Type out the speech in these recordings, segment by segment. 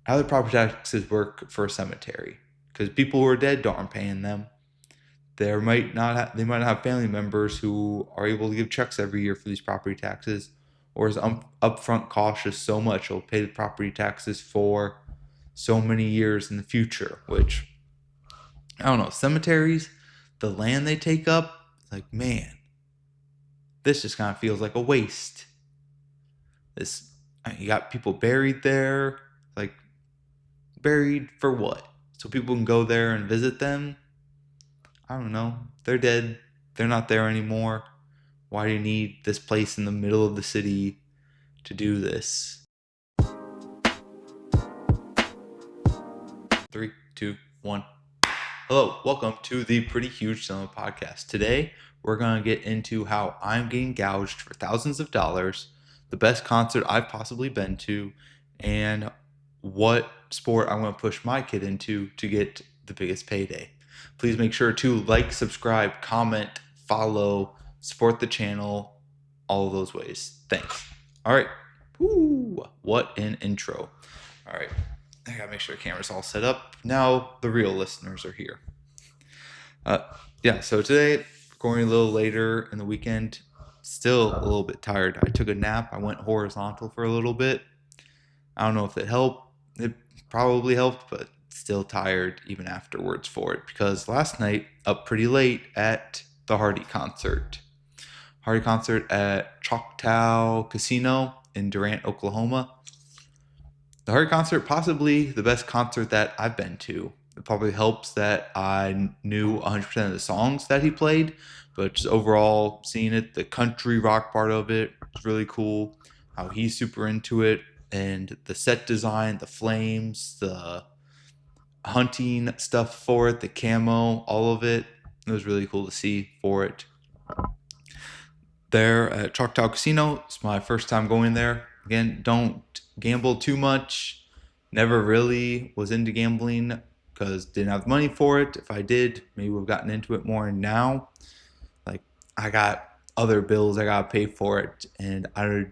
how the property taxes work for a cemetery, because people who are dead aren't paying them. They might not have family members who are able to give checks every year for these property taxes, or is upfront cautious so much they'll pay the property taxes for so many years in the future. Which, I don't know, cemeteries, the land they take up, like, man, this just kind of feels like a waste. This, you got people buried there, like, buried for what? So people can go there and visit them? I don't know. They're dead. They're not there anymore. Why do you need this place in the middle of the city to do this? 3, 2, 1. Hello, welcome to the Pretty Huge Cinema Podcast. Today, we're going to get into how I'm getting gouged for thousands of dollars, the best concert I've possibly been to, and what sport I'm going to push my kid into to get the biggest payday. Please make sure to like, subscribe, comment, follow, support the channel, all of those ways. Thanks. All right. Woo, what an intro. All right. I gotta make sure the camera's all set up. Now the real listeners are here. So today, recording a little later in the weekend, still a little bit tired. I took a nap. I went horizontal for a little bit. I don't know if it helped. It probably helped, but still tired even afterwards for it, because last night, up pretty late at the Hardy concert. Hardy concert at Choctaw Casino in Durant, Oklahoma. The Hardy concert, possibly the best concert that I've been to. It probably helps that I knew 100% of the songs that he played, but just overall seeing it, the country rock part of it was really cool. How he's super into it, and the set design, the flames, the hunting stuff for it, the camo, all of it. It was really cool to see for it. There at Choctaw Casino, it's my first time going there. Again, don't gamble too much. Never really was into gambling because didn't have money for it. If I did, maybe we've gotten into it more. And now, like, I got other bills I gotta pay for it, and I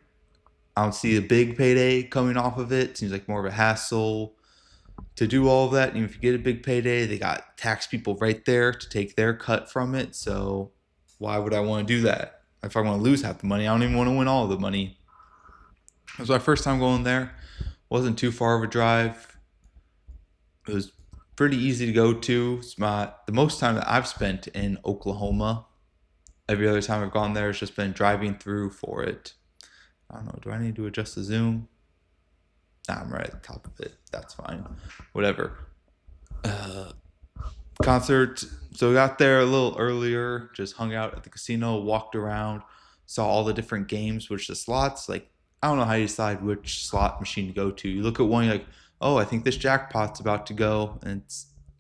don't see a big payday coming off of it. Seems like more of a hassle to do all of that. And if you get a big payday, they got tax people right there to take their cut from it. So why would I want to do that? If I want to lose half the money, I don't even want to win all of the money. It was my first time going there. Wasn't too far of a drive. It was pretty easy to go to. It's the most time that I've spent in Oklahoma. Every other time I've gone there has just been driving through for it. I don't know. Do I need to adjust the zoom? Nah, I'm right at the top of it. That's fine. Whatever. Concert. So we got there a little earlier, just hung out at the casino, walked around, saw all the different games, which the slots, like, I don't know how you decide which slot machine to go to. You look at one, you're like, oh, I think this jackpot's about to go, and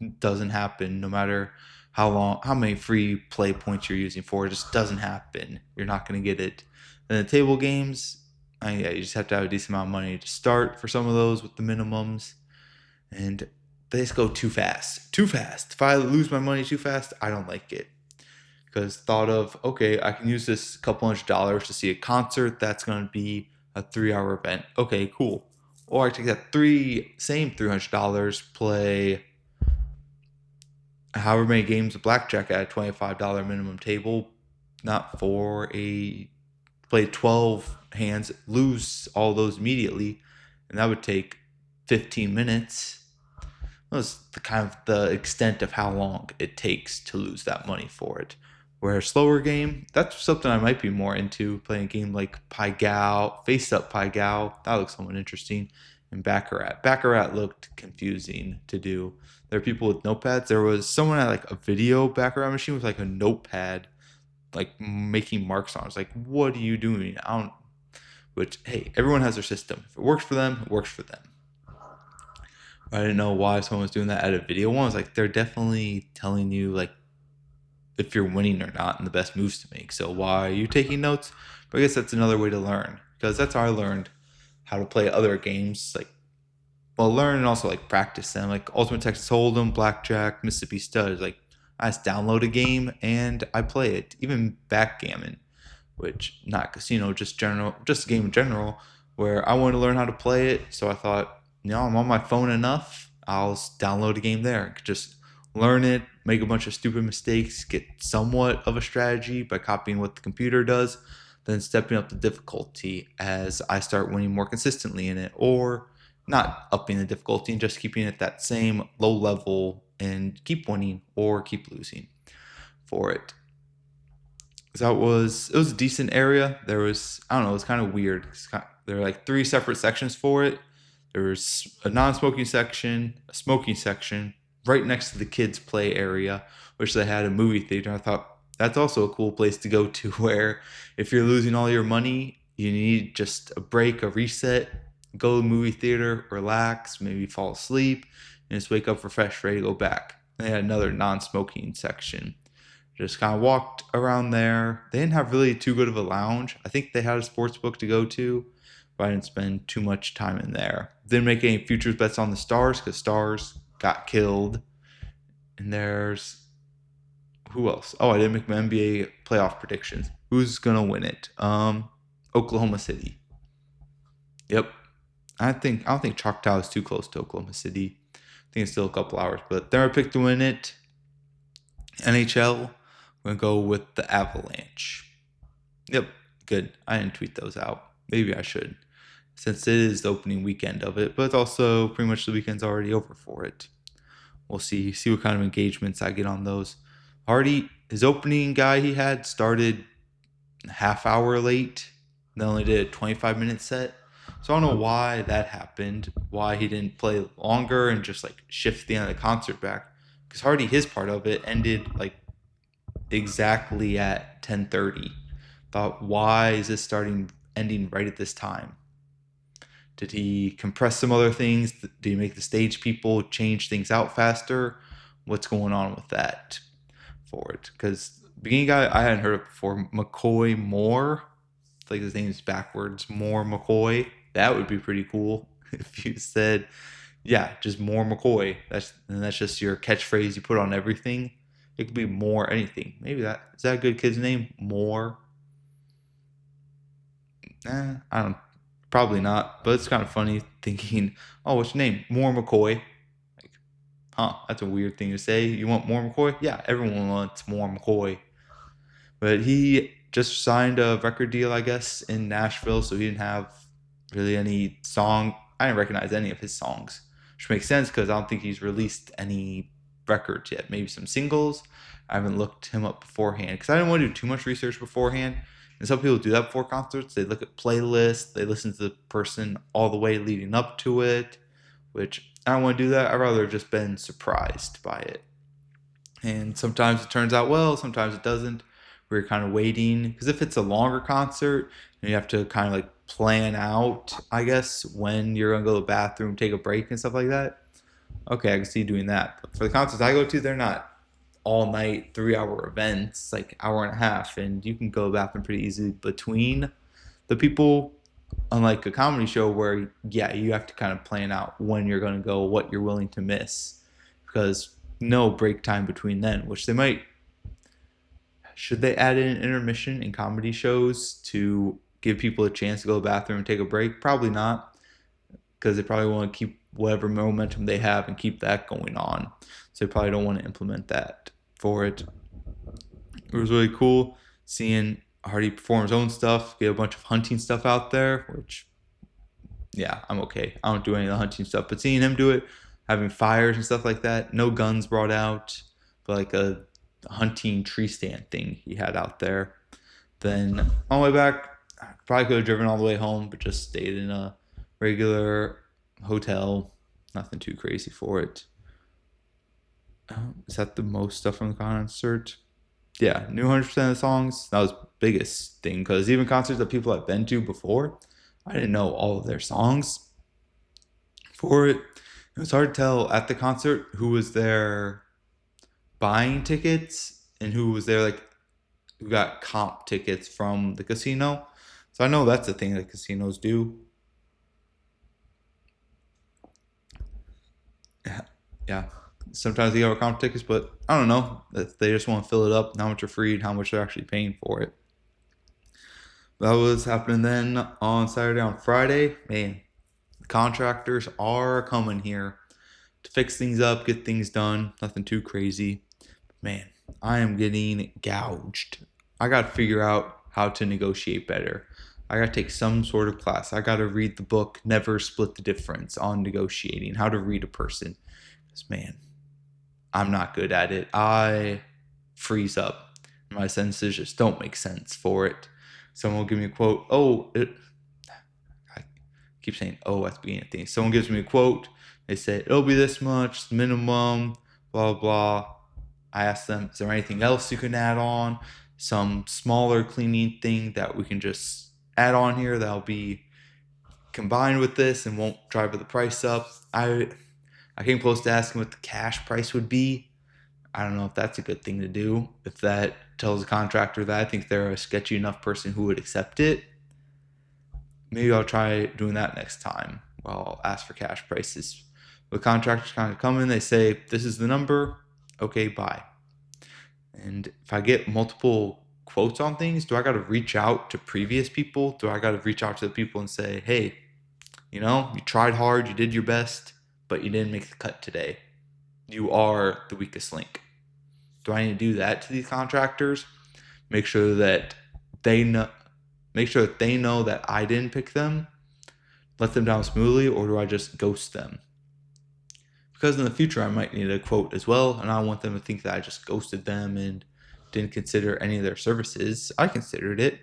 it doesn't happen no matter how many free play points you're using for. It just doesn't happen. You're not going to get it. And the table games, yeah, you just have to have a decent amount of money to start for some of those with the minimums. And they just go too fast. Too fast. If I lose my money too fast, I don't like it. Because thought of, okay, I can use this couple $100 to see a concert. That's going to be a 3-hour event. Okay, cool. Or I take that same $300, play however many games of blackjack at a $25 minimum table, not for play 12 hands, lose all those immediately, and that would take 15 minutes. That's the extent of how long it takes to lose that money for it. Where a slower game, that's something I might be more into, playing a game like Pai Gow, Face Up Pai Gow. That looks somewhat interesting. And Baccarat. Baccarat looked confusing to do. There are people with notepads. There was someone at like a video Baccarat machine with like a notepad, like making marks on it. I was like, what are you doing? Which, hey, everyone has their system. If it works for them, it works for them. I didn't know why someone was doing that at a video one. I was like, they're definitely telling you like if you're winning or not and the best moves to make. So why are you taking notes? But I guess that's another way to learn, because that's how I learned how to play other games. Learn and also like practice them. Like Ultimate Texas Hold'em, Blackjack, Mississippi Stud. Like I just download a game and I play it. Even backgammon, which not casino, just a game in general, where I wanted to learn how to play it. So I thought, I'm on my phone enough. I'll download a game there. I could just learn it, make a bunch of stupid mistakes, get somewhat of a strategy by copying what the computer does, then stepping up the difficulty as I start winning more consistently in it, or not upping the difficulty and just keeping it that same low level and keep winning or keep losing for it. So it was a decent area. There was, I don't know, it was kind of weird. There were like three separate sections for it. There was a non-smoking section, a smoking section, right next to the kids' play area, which they had a movie theater. I thought that's also a cool place to go to, where if you're losing all your money, you need just a break, a reset, go to the movie theater, relax, maybe fall asleep, and just wake up refreshed, ready to go back. They had another non-smoking section. Just kind of walked around there. They didn't have really too good of a lounge. I think they had a sports book to go to, but I didn't spend too much time in there. Didn't make any futures bets on the Stars because Stars got killed. And there's who else? Oh, I didn't make my NBA playoff predictions. Who's gonna win it? Oklahoma City. Yep. I don't think Choctaw is too close to Oklahoma City. I think it's still a couple hours, but they're picked to win it. NHL, I'm gonna go with the Avalanche. Yep, good. I didn't tweet those out. Maybe I should, since it is the opening weekend of it, but it's also pretty much the weekend's already over for it. We'll see what kind of engagements I get on those. Hardy, his opening guy he had started half hour late. They only did a 25-minute set. So I don't know why that happened, why he didn't play longer and just like shift the end of the concert back. Because Hardy, his part of it ended like exactly at 10:30. Thought, why is this ending right at this time? Did he compress some other things? Did he make the stage people change things out faster? What's going on with that for it? Because beginning guy, I hadn't heard of before. McCoy Moore. It's like his name's backwards. Moore McCoy. That would be pretty cool if you said, yeah, just more McCoy. That's just your catchphrase you put on everything. It could be more anything. Maybe that is that a good kid's name? More. I don't. Probably not. But it's kind of funny thinking, oh, what's your name? More McCoy. Like, that's a weird thing to say. You want more McCoy? Yeah, everyone wants more McCoy. But he just signed a record deal, I guess, in Nashville, so he didn't have really any song. I didn't recognize any of his songs, which makes sense because I don't think he's released any records yet. Maybe some singles. I haven't looked him up beforehand because I didn't want to do too much research beforehand. And some people do that before concerts. They look at playlists. They listen to the person all the way leading up to it, which I don't want to do that. I'd rather just been surprised by it. And sometimes it turns out well, sometimes it doesn't. We're kind of waiting because if it's a longer concert, you have to kind of like plan out, I guess, when you're gonna go to the bathroom, take a break, and stuff like that. Okay, I can see doing that. But for the concerts I go to, they're not all night 3 hour events, like hour and a half, and you can go to the bathroom pretty easily between the people. Unlike a comedy show where, yeah, you have to kind of plan out when you're going to go, what you're willing to miss, because no break time between then, which they might. Should they add in an intermission in comedy shows to give people a chance to go to the bathroom and take a break? Probably not, because they probably want to keep whatever momentum they have and keep that going on. So they probably don't want to implement that for it. It was really cool seeing Hardy perform his own stuff, get a bunch of hunting stuff out there, which, yeah, I'm okay. I don't do any of the hunting stuff, but seeing him do it, having fires and stuff like that, no guns brought out, but like a hunting tree stand thing he had out there. Then on the way back, I probably could have driven all the way home, but just stayed in a regular hotel. Nothing too crazy for it. Is that the most stuff from the concert? Yeah, knew 100% of the songs. That was the biggest thing because even concerts that people have been to before, I didn't know all of their songs for it. It was hard to tell at the concert who was there buying tickets and who was there like who got comp tickets from the casino. So I know that's the thing that casinos do. Yeah. Sometimes they have comp tickets, but I don't know if they just want to fill it up, how much are free and how much they're actually paying for it. That was happening then on Saturday. On Friday, man, Contractors are coming here to fix things up, get things done. Nothing too crazy. Man, I am getting gouged. I got to figure out how to negotiate better. I got to take some sort of class. I got to read the book, Never Split the Difference on negotiating, how to read a person. Because, man, I'm not good at it. I freeze up. My sentences just don't make sense for it. Someone will give me a quote. I keep saying "oh" at the beginning of things. Someone gives me a quote. They say it'll be this much, minimum, blah blah. I ask them, is there anything else you can add on? Some smaller cleaning thing that we can just add on here that'll be combined with this and won't drive the price up. I came close to asking what the cash price would be. I don't know if that's a good thing to do. If that tells a contractor that I think they're a sketchy enough person who would accept it, maybe I'll try doing that next time. Well, I'll ask for cash prices. The contractors kind of come in, they say, this is the number. Okay, bye. And if I get multiple quotes on things, do I got to reach out to previous people? Do I got to reach out to the people and say, hey, you tried hard, you did your best, but you didn't make the cut today. You are the weakest link. Do I need to do that to these contractors? Make sure that they know that I didn't pick them, let them down smoothly, or do I just ghost them? Because in the future I might need a quote as well, and I don't want them to think that I just ghosted them and didn't consider any of their services. I considered it,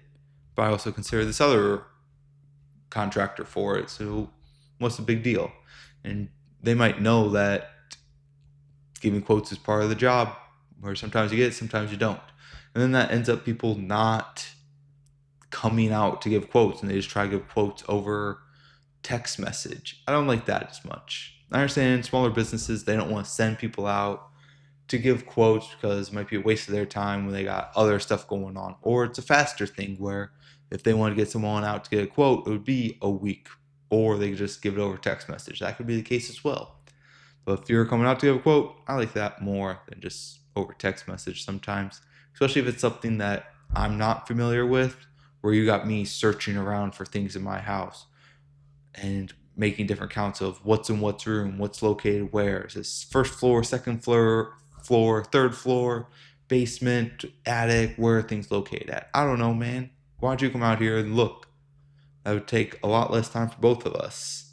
but I also considered this other contractor for it. So what's the big deal? And they might know that giving quotes is part of the job, where sometimes you get it, sometimes you don't. And then that ends up people not coming out to give quotes, and they just try to give quotes over text message. I don't like that as much. I understand smaller businesses, they don't want to send people out to give quotes because it might be a waste of their time when they got other stuff going on. Or it's a faster thing where if they want to get someone out to get a quote, it would be a week, or they could just give it over text message. That could be the case as well. But if you're coming out to give a quote, I like that more than just over text message sometimes, especially if it's something that I'm not familiar with, where you got me searching around for things in my house and making different counts of what's in what's room, what's located where. Is this first floor, second floor, third floor, basement, attic, where are things located at? I don't know, man. Why don't you come out here and look? That would take a lot less time for both of us.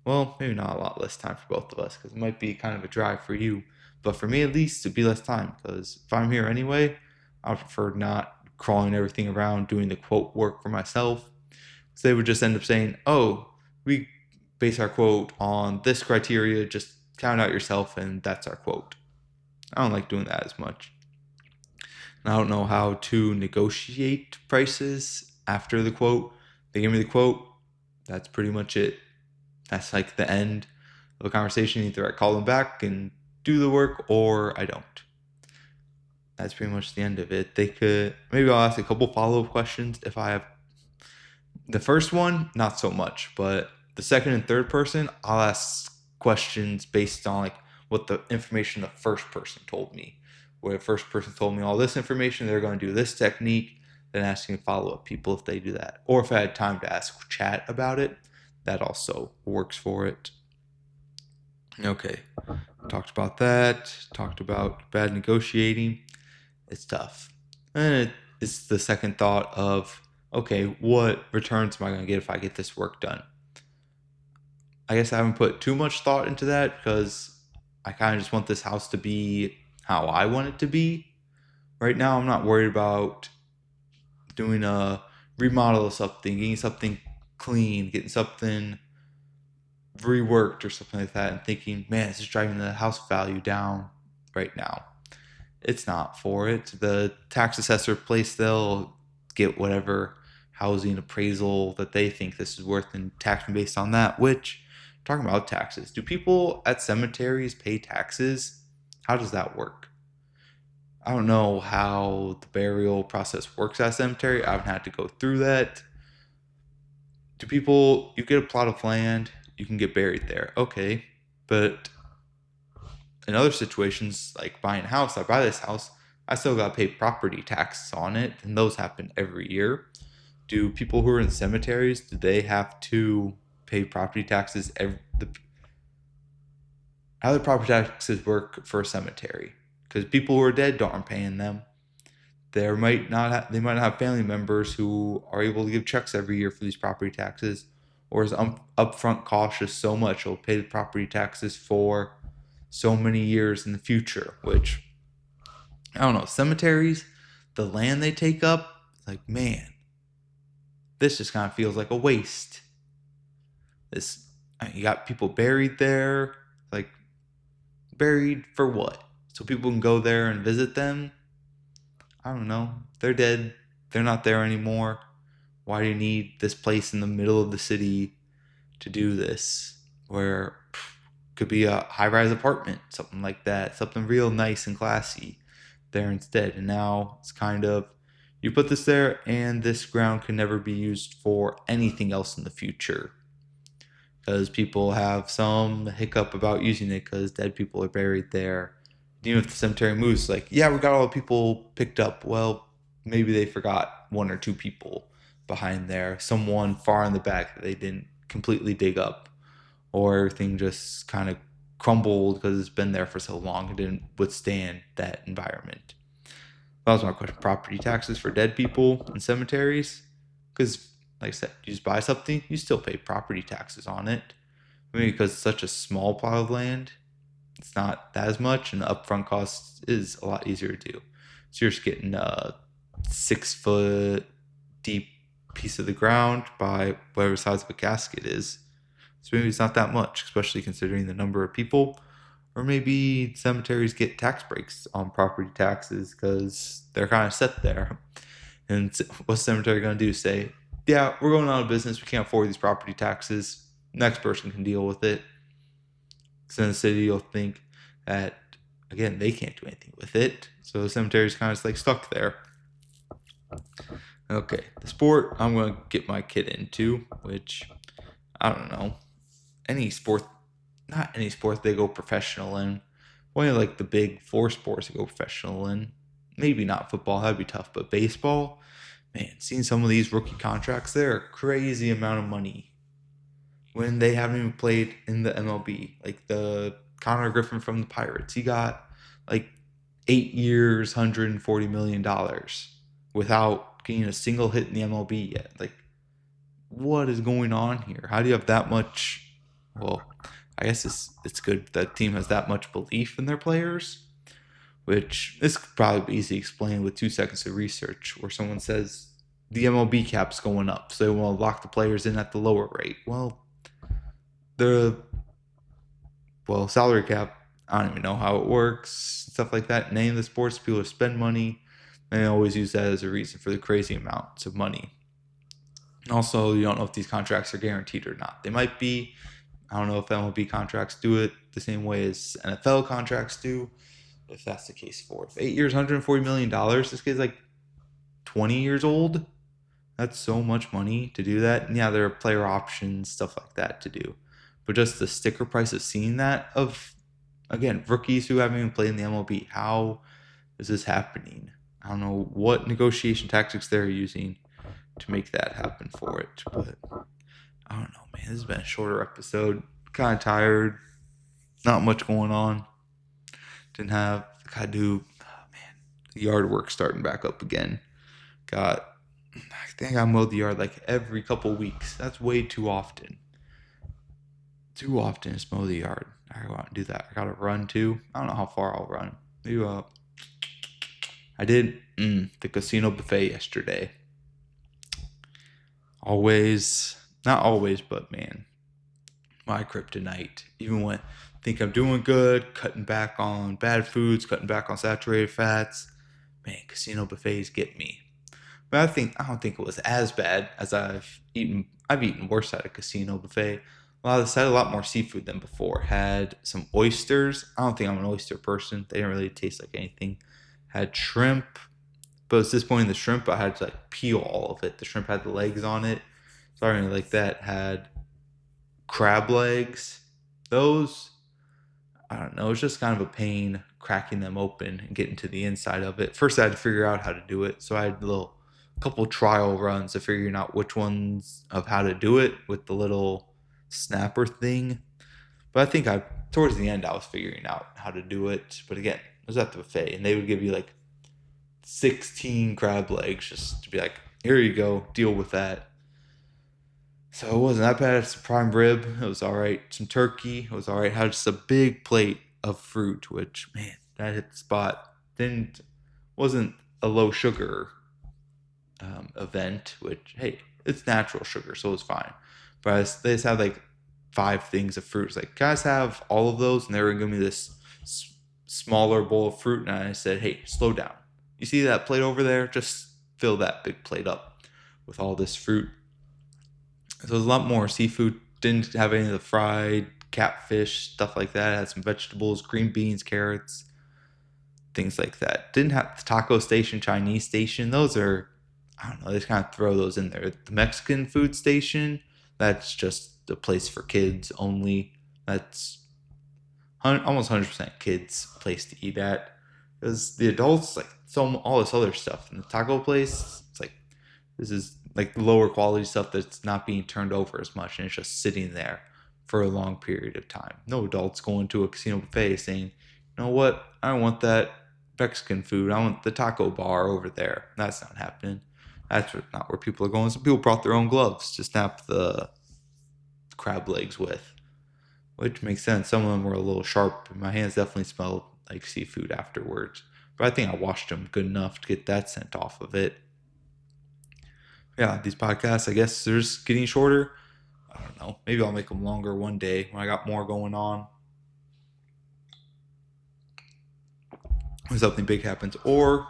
Well, maybe not a lot less time for both of us, because it might be kind of a drive for you. But for me, at least, it'd be less time, because if I'm here anyway, I would prefer not crawling everything around, doing the quote work for myself. So they would just end up saying, oh, we base our quote on this criteria, just count out yourself, and that's our quote. I don't like doing that as much. And I don't know how to negotiate prices after the quote. They give me the quote, that's pretty much it. That's like the end of a conversation. Either I call them back and do the work, or I don't. That's pretty much the end of it. Maybe I'll ask a couple follow-up questions if I have. The first one, not so much, but the second and third person, I'll ask questions based on like what the information the first person told me. Where the first person told me all this information, they're going to do this technique, then asking follow-up people if they do that. Or if I had time to ask chat about it, that also works for it. Okay, talked about that, talked about bad negotiating. It's tough. And it's the second thought of, okay, what returns am I going to get if I get this work done? I guess I haven't put too much thought into that because I kind of just want this house to be how I want it to be. Right now, I'm not worried about doing a remodel of something, getting something clean, getting something reworked or something like that, and thinking, man, this is driving the house value down right now. It's not for it. The tax assessor place, they'll get whatever housing appraisal that they think this is worth and tax me based on that. Which, talking about taxes, do people at cemeteries pay taxes? How does that work? I don't know how the burial process works at a cemetery. I haven't had to go through that. You get a plot of land, you can get buried there. Okay. But in other situations, like buying a house, I buy this house, I still got to pay property taxes on it, and those happen every year. Do people who are in cemeteries, do they have to pay property taxes. How the property taxes work for a cemetery? Because people who are dead aren't paying them. They might not have family members who are able to give checks every year for these property taxes, or is upfront cautious so much they'll pay the property taxes for so many years in the future. Which I don't know. Cemeteries, the land they take up, like man, this just kind of feels like a waste. This You got people buried there, like buried for what? So people can go there and visit them. I don't know. They're dead. They're not there anymore. Why do you need this place in the middle of the city to do this? Where could be a high-rise apartment, something like that, something real nice and classy there instead. And now it's kind of you put this there, and this ground can never be used for anything else in the future because people have some hiccup about using it because dead people are buried there. Even if the cemetery moves, like, yeah, we got all the people picked up. Well, maybe they forgot one or two people behind there, someone far in the back that they didn't completely dig up, or everything just kind of crumbled because it's been there for so long it didn't withstand that environment. That was my question. Property taxes for dead people in cemeteries? Because, like I said, you just buy something, you still pay property taxes on it. Maybe because it's such a small plot of land, it's not as much, and the upfront cost is a lot easier to do. So you're just getting a 6 foot deep piece of the ground by whatever size of a casket is. So maybe it's not that much, especially considering the number of people. Or maybe cemeteries get tax breaks on property taxes because they're kind of set there. And what's the cemetery going to do? Say, yeah, we're going out of business. We can't afford these property taxes. Next person can deal with it. So in the city, you'll think that, again, they can't do anything with it. So the cemetery is kind of just like stuck there. Okay, the sport I'm going to get my kid into, which, I don't know, any sport, not any sport they go professional in. Only like the big four sports they go professional in. Maybe not football, that'd be tough, but baseball, man, seeing some of these rookie contracts, they're a crazy amount of money when they haven't even played in the MLB. Like the Connor Griffin from the Pirates, he got like 8 years, $140 million without getting a single hit in the MLB yet. Like, what is going on here? How do you have that much? Well, I guess it's good that team has that much belief in their players, which this could probably be easily explained with 2 seconds of research where someone says the MLB cap's going up, so they want to lock the players in at the lower rate. Well, the salary cap, I don't even know how it works, stuff like that. In any of the sports, people spend money, and they always use that as a reason for the crazy amounts of money. Also, you don't know if these contracts are guaranteed or not. They might be. I don't know if MLB contracts do it the same way as NFL contracts do, if that's the case for it. 8 years, $140 million. This kid's like 20 years old. That's so much money to do that. And yeah, there are player options, stuff like that to do. But just the sticker price of seeing that, of, again, rookies who haven't even played in the MLB. How is this happening? I don't know what negotiation tactics they're using to make that happen for it. But I don't know, man. This has been a shorter episode. Kind of tired. Not much going on. Gotta do, yard work starting back up again. I think I mowed the yard like every couple weeks. That's way too often. Too often to mow the yard. I gotta go out and do that. I gotta run too. I don't know how far I'll run. Maybe I did the casino buffet yesterday. Not always, but man, my kryptonite. Even when I think I'm doing good, cutting back on bad foods, cutting back on saturated fats, man, casino buffets get me. But I don't think it was as bad as I've eaten. I've eaten worse at a casino buffet. This had a lot more seafood than before. Had some oysters. I don't think I'm an oyster person. They didn't really taste like anything. Had shrimp. But at this point in the shrimp, I had to like peel all of it. The shrimp had the legs on it. So I really like that. Had crab legs. Those, I don't know. It's just kind of a pain cracking them open and getting to the inside of it. First, I had to figure out how to do it. So I had couple trial runs of figuring out which ones of how to do it with the little snapper thing. But I think towards the end I was figuring out how to do it. But again, it was at the buffet, and they would give you like 16 crab legs just to be like, here you go, deal with that. So it wasn't that bad. It's a prime rib. It was all right. Some turkey. It was all right. Had just a big plate of fruit, which man, that hit the spot. Didn't wasn't a low sugar event, which hey, it's natural sugar, so it's fine. But they just had like 5 things of fruit. It's like, guys, have all of those, and they were gonna give me this smaller bowl of fruit, and I said, hey, slow down. You see that plate over there? Just fill that big plate up with all this fruit. So there's a lot more seafood. Didn't have any of the fried catfish stuff like that. It had some vegetables, green beans, carrots, things like that. Didn't have the taco station, Chinese station. Those are, I don't know, they just kind of throw those in there. The Mexican food station, that's just a place for kids only. That's almost 100% kids place to eat at. Because the adults, like, so all this other stuff. In the taco place, it's like, this is like lower quality stuff that's not being turned over as much, and it's just sitting there for a long period of time. No adults going to a casino buffet saying, you know what, I don't want that Mexican food. I want the taco bar over there. That's not happening. That's not where people are going. Some people brought their own gloves to snap the crab legs with, which makes sense. Some of them were a little sharp. My hands definitely smelled like seafood afterwards. But I think I washed them good enough to get that scent off of it. Yeah, these podcasts, I guess they're just getting shorter. I don't know. Maybe I'll make them longer one day when I got more going on. When something big happens. Or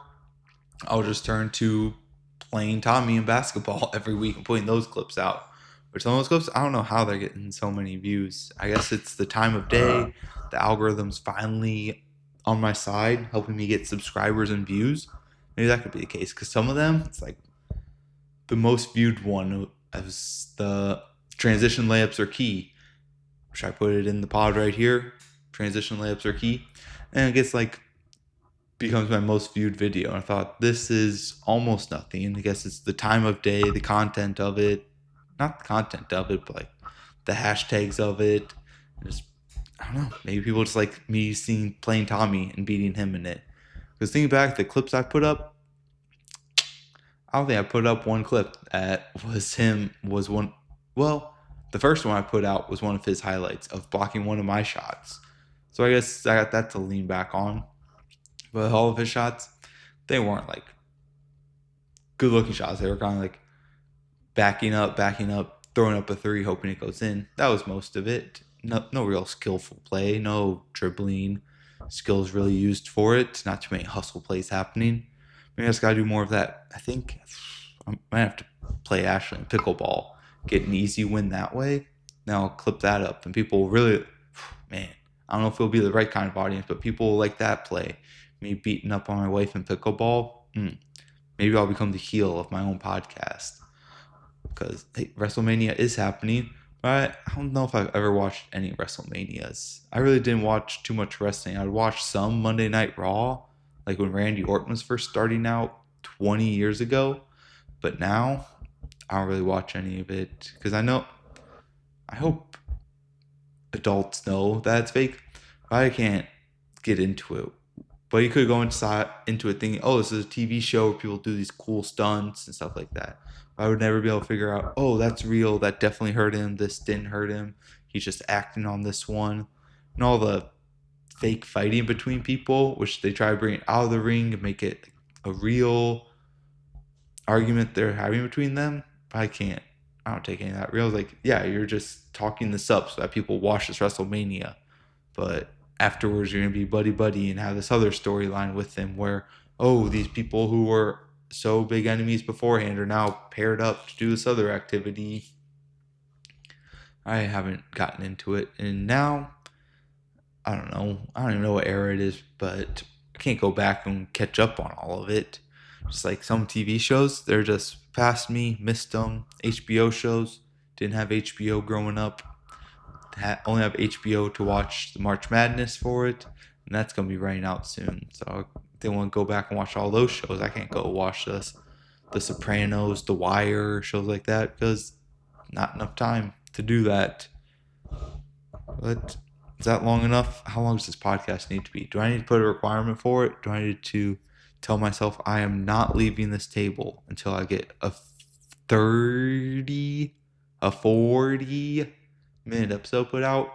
I'll just turn to playing Tommy in basketball every week and putting those clips out. Which some of those clips, I don't know how they're getting so many views. I guess it's the time of day. The algorithm's finally on my side, helping me get subscribers and views. Maybe that could be the case. Because some of them, it's like the most viewed one as the transition layups are key. Should I put it in the pod right here? Transition layups are key. And it gets like, becomes my most viewed video. And I thought, this is almost nothing. I guess it's the time of day, the content of it. Not the content of it, but like the hashtags of it. Just, I don't know. Maybe people just like me seeing playing Tommy and beating him in it. Because thinking back, the clips I put up, I don't think I put up one clip that was one. Well, the first one I put out was one of his highlights of blocking one of my shots. So I guess I got that to lean back on. But all of his shots, they weren't like good looking shots. They were kind of like backing up, throwing up a three, hoping it goes in. That was most of it. No real skillful play, no dribbling skills really used for it. Not too many hustle plays happening. Maybe I just got to do more of that. I think I might have to play Ashley in pickleball, get an easy win that way. Now I'll clip that up, and people really, man, I don't know if it'll be the right kind of audience, but people will like that play. Me beating up on my wife in pickleball. Maybe I'll become the heel of my own podcast, because hey, WrestleMania is happening. But I don't know if I've ever watched any WrestleManias. I really didn't watch too much wrestling. I'd watch some Monday Night Raw, like when Randy Orton was first starting out 20 years ago. But now, I don't really watch any of it, because I hope adults know that it's fake. I can't get into it. But you could go into it thinking, oh, this is a TV show where people do these cool stunts and stuff like that. I would never be able to figure out, oh, that's real. That definitely hurt him. This didn't hurt him. He's just acting on this one. And all the fake fighting between people, which they try to bring out of the ring and make it a real argument they're having between them. I can't. I don't take any of that real. Like, yeah, you're just talking this up so that people watch this WrestleMania. But afterwards, you're going to be buddy-buddy and have this other storyline with them where, oh, these people who were so big enemies beforehand are now paired up to do this other activity. I haven't gotten into it. And now, I don't know. I don't even know what era it is, but I can't go back and catch up on all of it. Just like some TV shows, they're just past me, missed them. HBO shows, didn't have HBO growing up. Only have HBO to watch the March Madness for it, and that's going to be running out soon. So they want to go back and watch all those shows. I can't go watch The Sopranos, The Wire, shows like that, because not enough time to do that. But is that long enough? How long does this podcast need to be? Do I need to put a requirement for it? Do I need to tell myself I am not leaving this table until I get a 40-minute episode put out?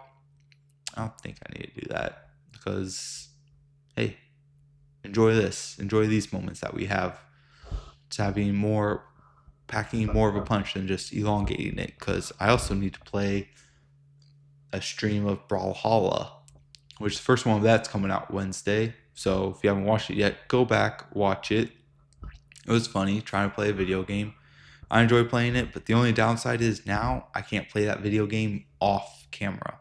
I don't think I need to do that because, hey, enjoy this. Enjoy these moments that we have. It's packing more of a punch than just elongating it, because I also need to play a stream of Brawlhalla, which the first one of that's coming out Wednesday. So if you haven't watched it yet, go back, watch it. It was funny trying to play a video game. I enjoy playing it, but the only downside is now I can't play that video game off camera.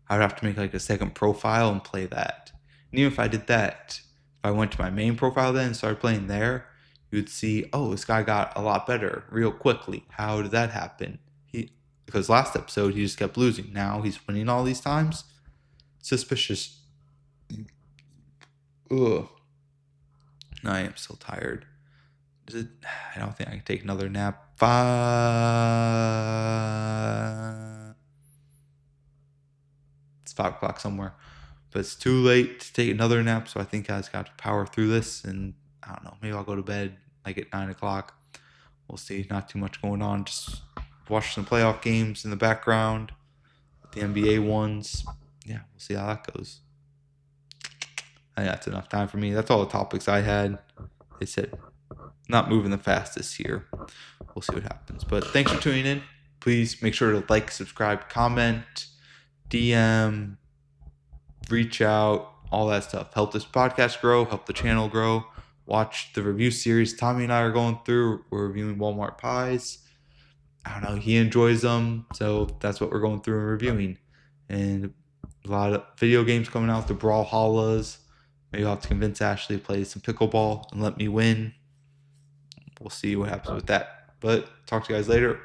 I would have to make like a second profile and play that. And even if I did that, if I went to my main profile then and started playing there, you would see, oh, this guy got a lot better real quickly. How did that happen? Because last episode he just kept losing. Now he's winning all these times. Suspicious. Ugh. I am so tired. I don't think I can take another nap. It's 5 o'clock somewhere. But it's too late to take another nap, so I think I just got to power through this. And I don't know, maybe I'll go to bed like at 9 o'clock. We'll see. Not too much going on. Just watch some playoff games in the background. The NBA ones. Yeah, we'll see how that goes. I think that's enough time for me. That's all the topics I had. They said not moving the fastest here. We'll see what happens. But thanks for tuning in. Please make sure to like, subscribe, comment, DM, reach out, all that stuff. Help this podcast grow, help the channel grow. Watch the review series Tommy and I are going through. We're reviewing Walmart pies. I don't know, he enjoys them, so that's what we're going through and reviewing. And a lot of video games coming out, the Brawlhallas. Maybe I'll have to convince Ashley to play some pickleball and let me win. We'll see what happens with that. But talk to you guys later.